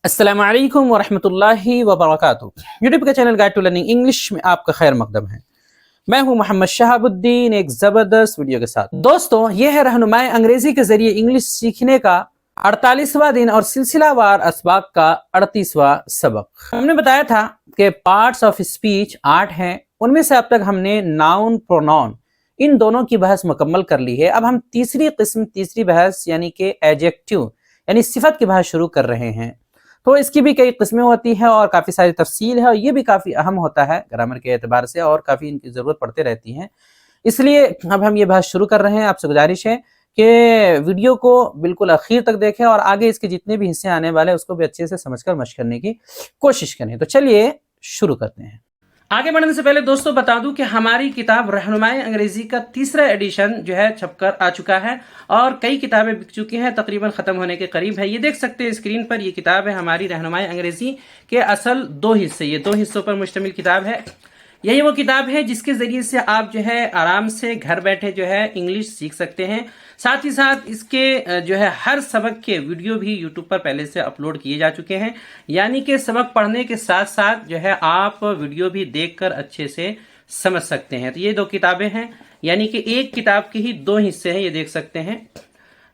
अस्सलाम वालेकुम वरहमतुल्लाहि वबरकातुहू। यूट्यूब का channel guide to learning English में आपका खैर मकदम है। मैं हूं मोहम्मद शहाबुद्दीन एक ज़बरदस्त वीडियो के साथ। दोस्तों, यह है रहनुमाई अंग्रेजी के जरिए इंग्लिश सीखने का 48वां दिन और सिलसिलावार असबाक का 38वां सबक। हमने बताया था कि पार्ट्स ऑफ स्पीच 8 हैं, उनमें से अब तक हमने नाउन प्रोनाउन इन दोनों की बहस मुकम्मल कर ली है। अब हम तीसरी बहस यानी कि एडजेक्टिव यानी सिफत की बहस शुरू कर रहे हैं। तो इसकी भी कई किस्में होती हैं और काफ़ी सारी तफसील है, और ये भी काफ़ी अहम होता है ग्रामर के एतबार से, और काफ़ी इनकी ज़रूरत पड़ते रहती है। इसलिए अब हम ये बहस शुरू कर रहे हैं। आपसे गुजारिश है कि वीडियो को बिल्कुल आखिर तक देखें और आगे इसके जितने भी हिस्से आने वाले हैं उसको भी अच्छे से समझकर मशक करने की कोशिश करें। तो चलिए शुरू करते हैं। आगे बढ़ने से पहले दोस्तों बता दूं कि हमारी किताब रहनुमाई अंग्रेजी का तीसरा एडिशन जो है छपकर आ चुका है और कई किताबें बिक चुकी हैं, तकरीबन खत्म होने के करीब है। ये देख सकते हैं स्क्रीन पर, ये किताब है हमारी रहनुमाई अंग्रेजी के असल 2 हिस्से, ये 2 हिस्सों पर मुश्तमिल किताब है। यही वो किताब है जिसके जरिए से आप जो है आराम से घर बैठे जो है इंग्लिश सीख सकते हैं। साथ ही साथ इसके जो है हर सबक के वीडियो भी यूट्यूब पर पहले से अपलोड किए जा चुके हैं, यानी कि सबक पढ़ने के साथ साथ जो है आप वीडियो भी देखकर अच्छे से समझ सकते हैं। तो ये 2 किताबें हैं, यानी कि एक किताब के ही 2 हिस्से हैं, ये देख सकते हैं।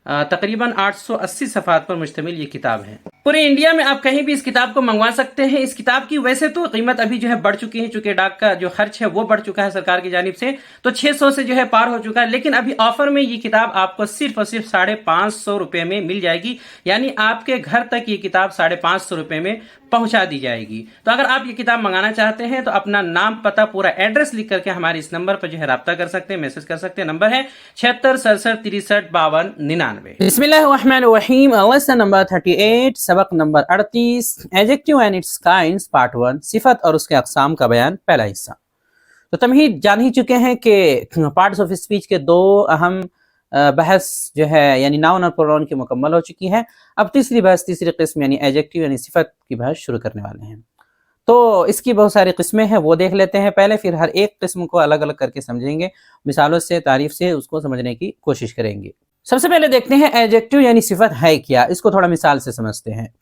तकरीबन 880 सफ़हात पर मुश्तमिल ये किताब है। पूरे इंडिया में आप कहीं भी इस किताब को मंगवा सकते हैं। इस किताब की वैसे तो कीमत अभी जो है बढ़ चुकी है, चूंकि डाक का जो खर्च है वो बढ़ चुका है सरकार की जानिब से, तो 600 से जो है पार हो चुका है। लेकिन अभी ऑफर में ये किताब आपको सिर्फ और सिर्फ 550 रुपए में मिल जाएगी, यानी आपके घर तक ये किताब 550 रुपए में पहुंचा दी जाएगी। तो अगर आप ये किताब मंगाना चाहते हैं तो अपना नाम, पता, पूरा एड्रेस लिख करके हमारे इस नंबर पर जो है राब्ता कर सकते हैं, मैसेज कर सकते हैं। नंबर है 76 67 63 52 99। बिस्मिल्लाहिर्रहमानिर्रहीम। लेसन नंबर 38, सबक number 38, adjective and it's kinds, part 1, सिफत और उसके अक़साम का बयान, पहला हिस्सा। तो तमहीद जान ही चुके हैं कि पार्ट्स ऑफ स्पीच के 2 अहम बहस जो है यानी नाउन और प्रोनाउन की मुकम्मल हो चुकी है। अब तीसरी बहस, तीसरी किस्म यानी एडजेक्टिव यानी सिफत की बहस शुरू करने वाले हैं। तो इसकी बहुत सारी किस्में हैं, वो देख लेते हैं पहले, फिर हर एक किस्म को अलग अलग करके समझेंगे, मिसालों से, तारीफ से उसको समझने की कोशिश करेंगे। सबसे पहले देखते हैं एडजेक्टिव यानी सिफत है क्या, इसको थोड़ा मिसाल से समझते हैं।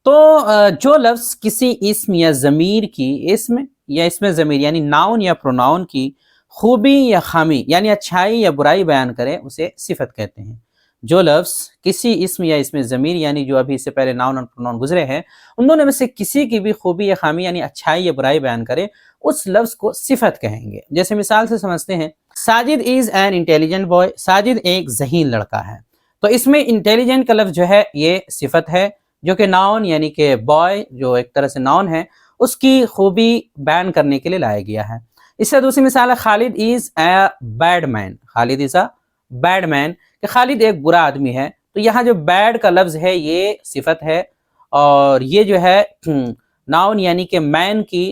तो जो लफ्ज़ किसी इस्म या ज़मीर की, इस्म या इसमें ज़मीर यानी नाउन या प्रोनाउन की खूबी या खामी यानी अच्छाई या बुराई बयान करे उसे सिफत कहते हैं। जो लफ्ज़ किसी इस्म या इसमें ज़मीर यानी जो अभी इससे पहले नाउन और प्रोनाउन गुजरे हैं उन दोनों में से किसी की भी खूबी या खामी यानी अच्छाई या बुराई बयान करे उस लफ्ज़ को सिफत कहेंगे। जैसे मिसाल से समझते हैं, Sajid is an intelligent boy, Sajid एक ज़हीन लड़का है। तो इसमें इंटेलिजेंट का लफ्ज़ जो है ये सिफत है, जो कि नाउन यानी कि बॉय जो एक तरह से नाउन है उसकी खूबी बयान करने के लिए लाया गया है। इससे दूसरी मिसाल है, Khalid is a bad man, Khalid is a bad man, कि खालिद एक बुरा आदमी है। तो यहाँ जो बैड का लफ्ज़ है ये सिफत है, और ये जो है नाउन यानी कि मैन की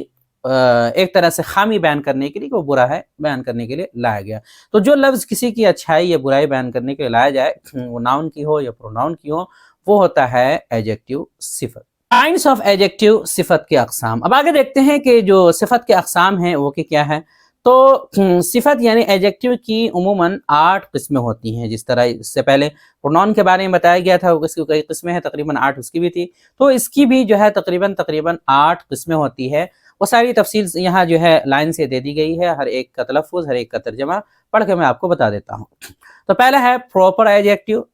एक तरह से खामी बयान करने के लिए, वो बुरा है, बयान करने के लिए लाया गया। तो जो लफ्ज़ किसी की अच्छाई या बुराई बयान करने के लिए लाया जाए, वो नाउन की हो या प्रोनाउन की हो, वो होता है एडजेक्टिव सिफत। काइंड्स ऑफ एडजेक्टिव, सिफत के अक़साम। अब आगे देखते हैं कि जो सिफत के अक़साम हैं वो क्या है। तो सिफत यानी एडजेक्टिव की उमूमन 8 किस्में होती हैं। जिस तरह इससे पहले प्रोनाउन के बारे में बताया गया था, उसकी कई किस्में हैं, तकरीबन 8 उसकी भी थी, तो इसकी भी जो है तकरीबन 8 किस्में होती है। वो सारी तफसील यहाँ जो है लाइन से दे दी गई है, हर एक का तलफ़्फ़ुज़, हर एक का तर्जमा पढ़ के मैं आपको बता देता हूँ। तो पहला है प्रॉपर एडजेक्टिव।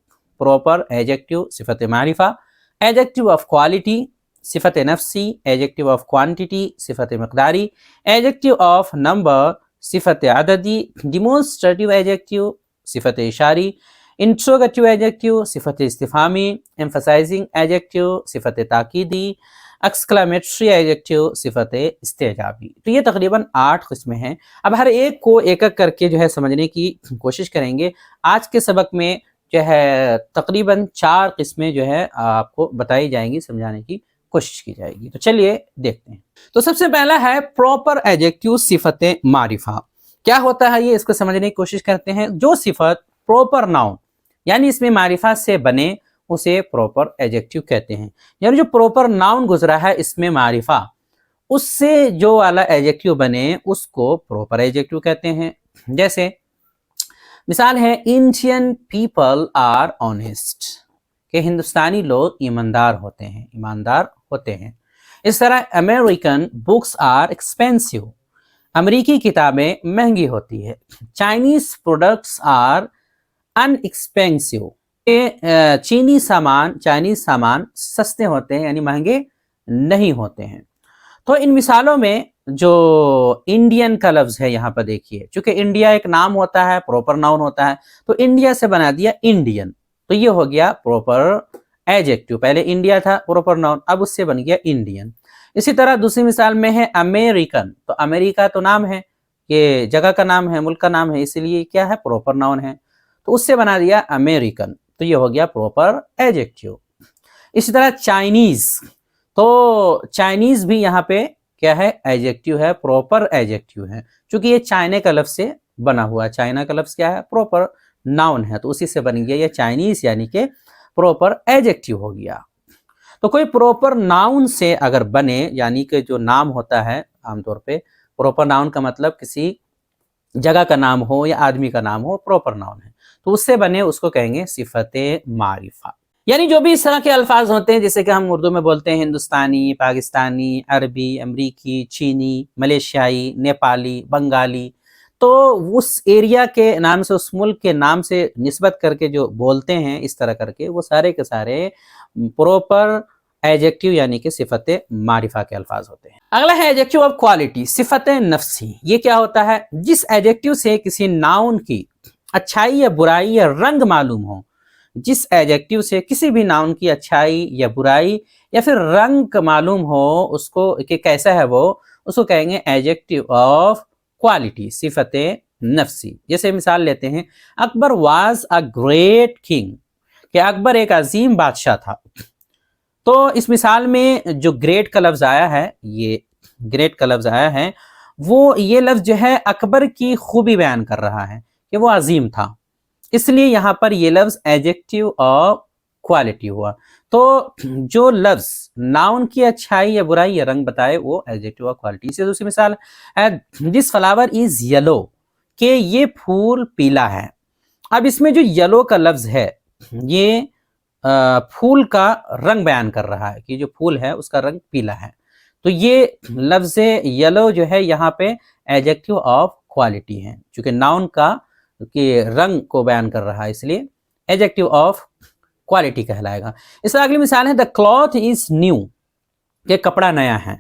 प्रॉपर एडजेक्टिव सिफत मारिफा, एडजेक्टिव ऑफ क्वालिटी सिफत नफ्सी, एडजेक्टिव ऑफ क्वांटिटी सिफत मकदारी, एडजेक्टिव ऑफ नंबर सिफत अददी, डिमॉन्स्ट्रेटिव एडजेक्टिव सिफत इशारी, इंट्रोगेटिव एडजेक्टिव सिफत इस्तिफामी, एम्फसाइजिंग एडजेक्टिव सिफत ताकीदी, एक्सक्लेमेटरी एडजेक्टिव सिफत इस्तेजाबी। तो ये तकरीबन 8 किस्में हैं। अब हर एक को एक एक करके जो है समझने की कोशिश करेंगे। आज के सबक में जो है तकरीबन 4 किस्में जो है आपको बताई जाएंगी, समझाने की कोशिश की जाएगी। तो चलिए देखते हैं। तो सबसे पहला है प्रॉपर एडजेक्टिव सिफत मारिफा। क्या होता है ये, इसको समझने की कोशिश करते हैं। जो सिफत प्रॉपर नाउन यानी इसमें मारिफा से बने उसे प्रॉपर एडजेक्टिव कहते हैं। यानी जो प्रॉपर नाउन गुजरा है इसमें मारिफा, उससे जो वाला एडजेक्टिव बने उसको प्रॉपर एडजेक्टिव कहते हैं। जैसे मिसाल है, इंडियन पीपल आर ऑनेस्ट, کہ ہندوستانی لوگ ایماندار ہوتے ہیں. اس طرح امریکن بکس آر ایکسپینسو، امریکی کتابیں مہنگی ہوتی ہے. Chinese products are inexpensive, Chinese سامان سستے ہوتے ہیں یعنی مہنگے نہیں ہوتے ہیں. تو ان مثالوں میں جو انڈین کا لفظ ہے یہاں پر دیکھیے، چونکہ انڈیا ایک نام ہوتا ہے، پروپر ناؤن ہوتا ہے، تو انڈیا سے بنا دیا انڈین، تو یہ ہو گیا پروپر ایڈجیکٹو. پہلے انڈیا تھا پروپر ناؤن، اب اس سے بن گیا انڈین. اسی طرح دوسری مثال میں ہے امریکن، تو امریکہ تو نام ہے، یہ جگہ کا نام ہے، ملک کا نام ہے، اسی لیے کیا ہے پروپر ناؤن ہے، تو اس سے بنا دیا امریکن، تو یہ ہو گیا پروپر ایڈجیکٹو. اسی طرح چائنیز، تو چائنیز بھی یہاں پہ کیا ہے ایڈجیکٹو ہے، پروپر ایڈجیکٹو ہے، چونکہ یہ چائنا کا لفظ سے بنا ہوا ہے. چائنا کا لفظ کیا ہے پروپر ناؤن ہے، تو اسی سے بن گیا یہ چائنیز یعنی کہ پروپر ایڈجیکٹو ہو گیا. تو کوئی پروپر ناؤن سے اگر بنے، یعنی کہ جو نام ہوتا ہے عام طور پہ پروپر ناؤن کا مطلب کسی جگہ کا نام ہو یا آدمی کا نام ہو، پروپر ناؤن ہے، تو اس سے بنے اس کو کہیں گے صفت معرفہ. یعنی جو بھی اس طرح کے الفاظ ہوتے ہیں جیسے کہ ہم اردو میں بولتے ہیں ہندوستانی، پاکستانی، عربی، امریکی، چینی، ملیشیائی، نیپالی، بنگالی، تو اس ایریا کے نام سے، اس ملک کے نام سے نسبت کر کے جو بولتے ہیں اس طرح کر کے، وہ سارے کے سارے پروپر ایڈجیکٹو یعنی کہ صفت معرفہ کے الفاظ ہوتے ہیں. اگلا ہے ایڈجیکٹو آف کوالٹی، صفت نفسی. یہ کیا ہوتا ہے؟ جس ایڈجیکٹو سے کسی ناؤن کی اچھائی یا برائی یا رنگ معلوم ہو، جس ایڈجیکٹو سے کسی بھی ناؤن کی اچھائی یا برائی یا پھر رنگ معلوم ہو، اس کو کہ کیسا ہے وہ، اس کو کہیں گے ایڈجیکٹو آف کوالٹی، صفت نفسی. جیسے مثال لیتے ہیں، اکبر واز اے گریٹ کنگ، کہ اکبر ایک عظیم بادشاہ تھا. تو اس مثال میں جو گریٹ کا لفظ آیا ہے، یہ گریٹ کا لفظ آیا ہے، وہ یہ لفظ جو ہے اکبر کی خوبی بیان کر رہا ہے کہ وہ عظیم تھا، اس لیے یہاں پر یہ لفظ ایڈجیکٹو آف کوالٹی ہوا. تو جو لفظ ناؤن کی اچھائی یا برائی یا رنگ بتائے وہ ایڈجیکٹو آف کوالٹی. اس سے دوسری مثال، دس فلاور از یلو، کہ یہ پھول پیلا ہے. اب اس میں جو یلو کا لفظ ہے یہ پھول کا رنگ بیان کر رہا ہے کہ جو پھول ہے اس کا رنگ پیلا ہے، تو یہ لفظ یلو جو ہے یہاں پہ ایڈجیکٹو آف کوالٹی ہے، چونکہ ناؤن کا کہ رنگ کو بیان کر رہا ہے، اس لیے ایڈجیکٹو آف کوالٹی کہلائے گا. اس طرح اگلی مثال ہے دا کلاتھ از نیو، کہ کپڑا نیا ہے.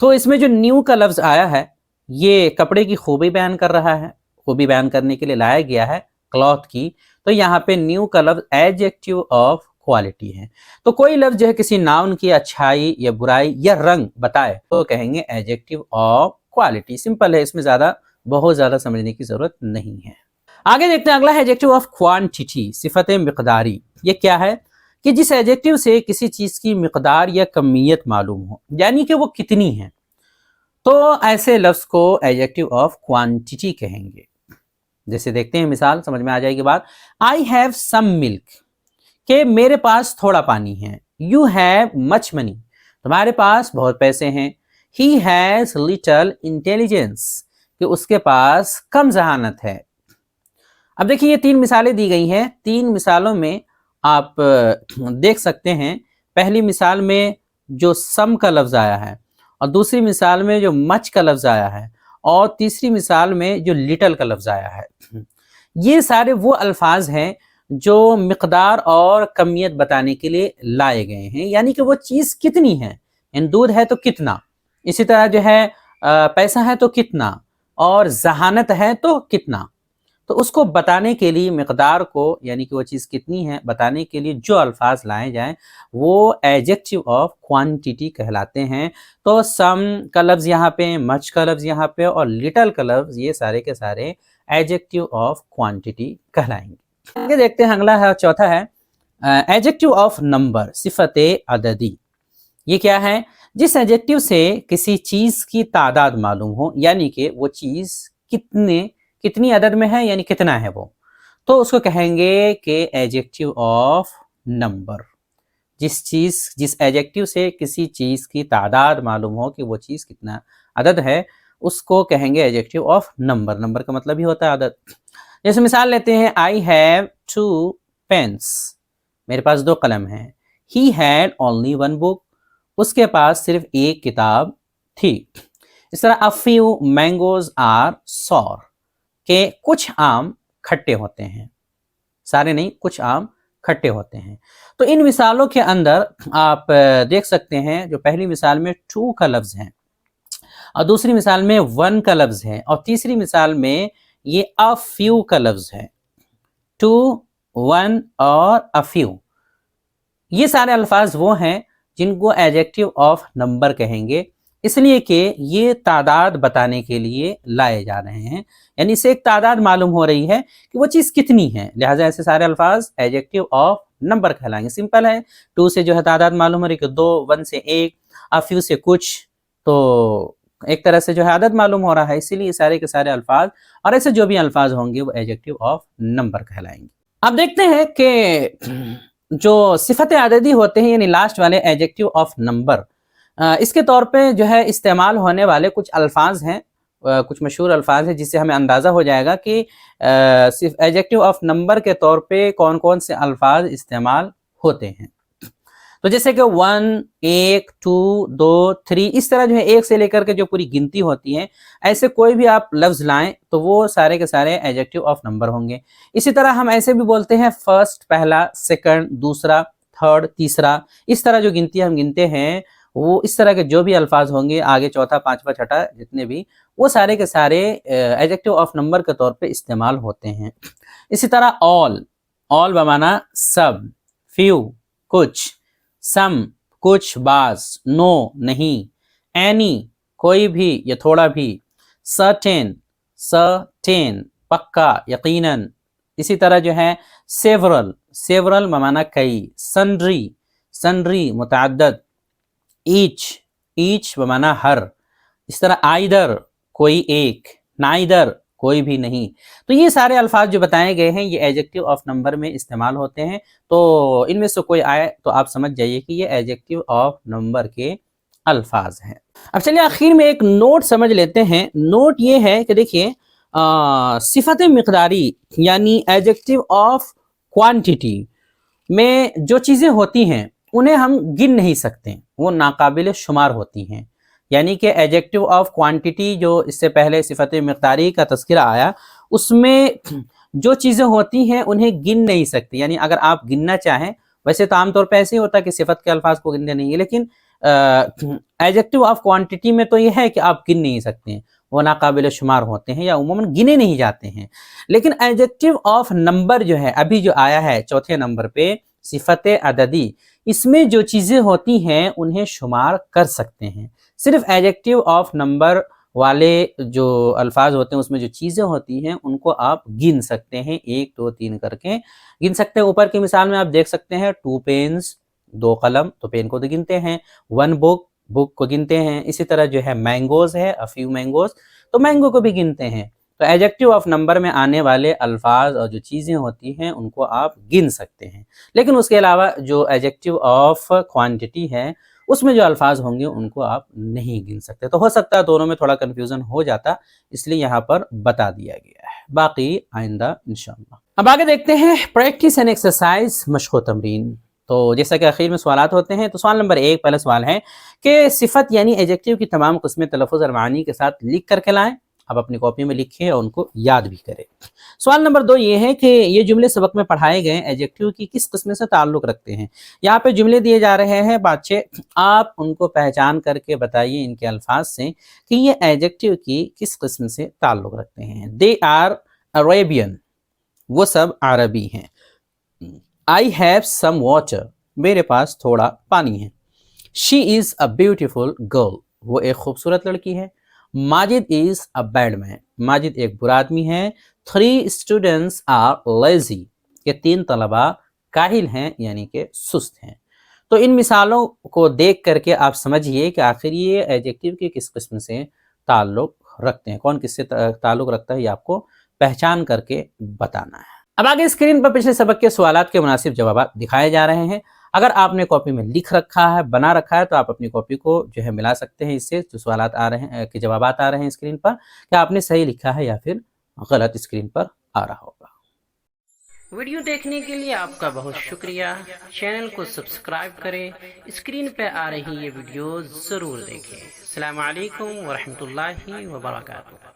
تو اس میں جو نیو کا لفظ آیا ہے یہ کپڑے کی خوبی بیان کر رہا ہے، خوبی بیان کرنے کے لیے لایا گیا ہے کلاتھ کی، تو یہاں پہ نیو کا لفظ ایڈجیکٹو آف کوالٹی ہے. تو کوئی لفظ جو ہے کسی ناؤن کی اچھائی یا برائی یا رنگ بتائے تو کہیں گے ایڈجیکٹو آف کوالٹی. سمپل ہے، اس میں بہت زیادہ سمجھنے کی ضرورت نہیں ہے. آگے دیکھتے ہیں، اگلا ہے ایڈجیکٹو آف کوانٹٹی، صفت مقداری. یہ کیا ہے؟ کہ جس ایڈجیکٹو سے کسی چیز کی مقدار یا کمیت معلوم ہو، یعنی کہ وہ کتنی ہے، تو ایسے لفظ کو ایڈجیکٹو آف کوانٹٹی کہیں گے. جیسے دیکھتے ہیں مثال، سمجھ میں آ جائے گی بات. آئی ہیو سم ملک، کہ میرے پاس تھوڑا پانی ہے. یو ہیو مچ منی، تمہارے پاس بہت پیسے ہیں. ہی ہیز لٹل انٹیلیجنس، کہ اس کے پاس کم ذہانت ہے. اب دیکھیے یہ تین مثالیں دی گئی ہیں، تین مثالوں میں آپ دیکھ سکتے ہیں، پہلی مثال میں جو سم کا لفظ آیا ہے، اور دوسری مثال میں جو مچ کا لفظ آیا ہے، اور تیسری مثال میں جو لٹل کا لفظ آیا ہے. یہ سارے وہ الفاظ ہیں جو مقدار اور کمیت بتانے کے لیے لائے گئے ہیں، یعنی کہ وہ چیز کتنی ہے. دودھ ہے تو کتنا، اسی طرح جو ہے پیسہ ہے تو کتنا، اور ذہانت ہے تو کتنا. تو اس کو بتانے کے لیے مقدار کو، یعنی کہ وہ چیز کتنی ہے بتانے کے لیے جو الفاظ لائے جائیں وہ ایڈجیکٹو آف کوانٹٹی کہلاتے ہیں. تو سم کا لفظ یہاں پہ، مچ کا لفظ یہاں پہ، اور لٹل کا لفظ، یہ سارے کے سارے ایڈجیکٹو آف کوانٹٹی کہلائیں گے. آگے دیکھتے ہیں، اگلا ہے چوتھا ہے ایڈجیکٹو آف نمبر، صفت عددی. یہ کیا ہے؟ جس ایڈجیکٹو سے کسی چیز کی تعداد معلوم ہو، یعنی کہ وہ چیز کتنی عدد میں ہے، یعنی کتنا ہے وہ، تو اس کو کہیں گے کہ ایڈجیکٹو آف نمبر. جس ایڈجیکٹو سے کسی چیز کی تعداد معلوم ہو کہ وہ چیز کتنا عدد ہے، اس کو کہیں گے ایڈجیکٹو آف نمبر. نمبر کا مطلب ہی ہوتا ہے عدد. جیسے مثال لیتے ہیں، آئی ہیو 2 pens، मेरे पास 2 कलम हैं। He had only one book, उसके पास सिर्फ एक किताब थी। इस तरह a few mangoes are sour, के कुछ आम खट्टे होते हैं, सारे नहीं, कुछ आम खट्टे होते हैं। तो इन मिसालों के अंदर आप देख सकते हैं, जो पहली मिसाल में टू का लफ्ज़ है और दूसरी मिसाल में वन का लफ्ज़ है और तीसरी मिसाल में ये अ फ्यू का लफ्ज़ है। टू, वन और अ फ्यू, ये सारे अल्फाज वो हैं जिनको एडजेक्टिव ऑफ नंबर कहेंगे, इसलिए कि ये तादाद बताने के लिए लाए जा रहे हैं, यानी इससे एक तादाद मालूम हो रही है कि वो चीज़ कितनी है, लिहाजा ऐसे सारे अल्फाज एडजेक्टिव ऑफ नंबर कहलाएंगे। सिंपल है, टू से जो है तादाद मालूम हो रही है कि 2, वन से 1, अ फ्यू से कुछ, तो एक तरह से जो है आदद मालूम हो रहा है, इसीलिए सारे के सारे अल्फाज और ऐसे जो भी अल्फाज होंगे वो एडजेक्टिव ऑफ नंबर कहलाएंगे। अब देखते हैं कि जो सिफत अददी होते हैं यानी लास्ट वाले एडजेक्टिव ऑफ नंबर, इसके तौर पे जो है इस्तेमाल होने वाले कुछ अल्फाज हैं, कुछ मशहूर अल्फाज हैं जिससे हमें अंदाज़ा हो जाएगा कि सिर्फ एडजेक्टिव ऑफ नंबर के तौर पे कौन कौन से अल्फाज इस्तेमाल होते हैं। तो जैसे कि 1, 1, 2, 2, 3, इस तरह जो है एक से लेकर के जो पूरी गिनती होती है, ऐसे कोई भी आप लफ्ज़ लाएं तो वो सारे के सारे एडजेक्टिव ऑफ नंबर होंगे। इसी तरह हम ऐसे भी बोलते हैं फर्स्ट पहला, सेकंड दूसरा, थर्ड तीसरा, इस तरह जो गिनती हम गिनते हैं वो इस तरह के जो भी अल्फाज होंगे आगे चौथा पांचवा छठा जितने भी, वो सारे के सारे एडजेक्टिव ऑफ नंबर के तौर पे इस्तेमाल होते हैं। इसी तरह ऑल बमाना सब, फ्यू कुछ, सम कुछ बाज, नो नहीं, एनी कोई भी या थोड़ा भी, सर्टेन पक्का यकीनन। इसी तरह जो है सेवरल बमाना कई, सन्ड्री मुतअद्दद, ईच बमाना हर। इस तरह आइदर कोई एक, नाइदर कोई भी नहीं। तो ये सारे अल्फाज जो बताए गए हैं ये एडजेक्टिव ऑफ नंबर में इस्तेमाल होते हैं, तो इनमें से कोई आए तो आप समझ जाइए कि ये एडजेक्टिव ऑफ नंबर के अल्फाज हैं। अब चलिए आखिर में एक नोट समझ लेते हैं। नोट ये है कि देखिए सिफत मिक़दारी यानी एडजेक्टिव ऑफ क्वांटिटी में जो चीज़ें होती हैं उन्हें हम गिन नहीं सकते, वो नाकाबिल शुमार होती हैं। यानी कि एडजेक्टिव ऑफ क्वांटिटी जो इससे पहले सिफत मिक़दारी का तज़किरा आया, उसमें जो चीज़ें होती हैं उन्हें गिन नहीं सकती। यानी अगर आप गिनना चाहें, वैसे तो आमतौर पर ऐसे ही होता है कि सिफत के अल्फाज को गिनने नहीं है, लेकिन एडजेक्टिव ऑफ क्वांटिटी में तो यह है कि आप गिन नहीं सकते हैं, वो नाकाबिल शुमार होते हैं या उमूमन गिने नहीं जाते हैं। लेकिन एडजेक्टिव ऑफ नंबर जो है अभी जो आया है चौथे नंबर पे, सिफत अददी, इसमें जो चीज़ें होती हैं उन्हें शुमार कर सकते हैं। सिर्फ एडजेक्टिव ऑफ नंबर वाले जो अल्फाज होते हैं उसमें जो चीज़ें होती हैं उनको आप गिन सकते हैं, 1, 2, 3 करके गिन सकते हैं। ऊपर की मिसाल में आप देख सकते हैं 2 पेन्स, 2 कलम, तो पेन को तो गिनते हैं। 1 बुक को गिनते हैं। इसी तरह जो है मैंगोज़ है, अ फ्यू मैंगोज़, तो मैंगो को भी गिनते हैं। तो एडजेक्टिव ऑफ नंबर में आने वाले अल्फाज और जो चीज़ें होती हैं उनको आप गिन सकते हैं। लेकिन उसके अलावा जो एडजेक्टिव ऑफ क्वांटिटी है उसमें जो अल्फाज होंगे उनको आप नहीं गिन सकते। तो हो सकता है दोनों में थोड़ा कन्फ्यूज़न हो जाता, इसलिए यहाँ पर बता दिया गया है, बाकी आइंदा इंशाअल्लाह। अब आगे देखते हैं प्रैक्टिस एंड एक्सरसाइज, मशक़ व तमरीन। तो जैसा कि आखिर में सवालात होते हैं, तो सवाल नंबर 1 पहला सवाल है कि सिफत यानी एडजेक्टिव की तमाम किस्में तलफ़्फ़ुज़ और मानी के साथ लिख करके लाएँ। आप अपनी कॉपी में लिखें और उनको याद भी करें। सवाल नंबर 2 ये है कि ये जुमले सबक में पढ़ाए गए एडजेक्टिव की किस किस्म से ताल्लुक़ रखते हैं। यहाँ पे जुमले दिए जा रहे हैं 5-6, आप उनको पहचान करके बताइए इनके अल्फाज से कि ये एडजेक्टिव की किस किस्म से ताल्लुक़ रखते हैं। दे आर अरेबियन, वो सब अरबी हैं। आई हैव सम वाटर, मेरे पास थोड़ा पानी है। She is a beautiful girl, वो एक खूबसूरत लड़की है। Majid is a bad man, Majid एक बुरा आदमी है। 3 स्टूडेंट्स आर लेजी, ये 3 तलबा काहिल हैं यानी कि सुस्त हैं। तो इन मिसालों को देख करके आप समझिए कि आखिर ये एडजेक्टिव की किस किस्म से ताल्लुक़ रखते हैं, कौन किससे ताल्लुक़ रखता है, ये आपको पहचान करके बताना है। अब आगे स्क्रीन पर पिछले सबक के सवालात के मुनासिब जवाब दिखाए जा रहे हैं। अगर आपने कॉपी में लिख रखा है, बना रखा है, तो आप अपनी कॉपी को जो है मिला सकते हैं इससे, जो सवालात आ रहे हैं के जवाबात आ रहे हैं स्क्रीन पर, कि आपने सही लिखा है या फिर गलत स्क्रीन पर आ रहा होगा। ویڈیو دیکھنے کے لیے آپ کا بہت شکریہ. چینل کو سبسکرائب کریں. اسکرین پہ آ رہی یہ ویڈیوز ضرور دیکھیں. السلام علیکم ورحمۃ اللہ وبرکاتہ.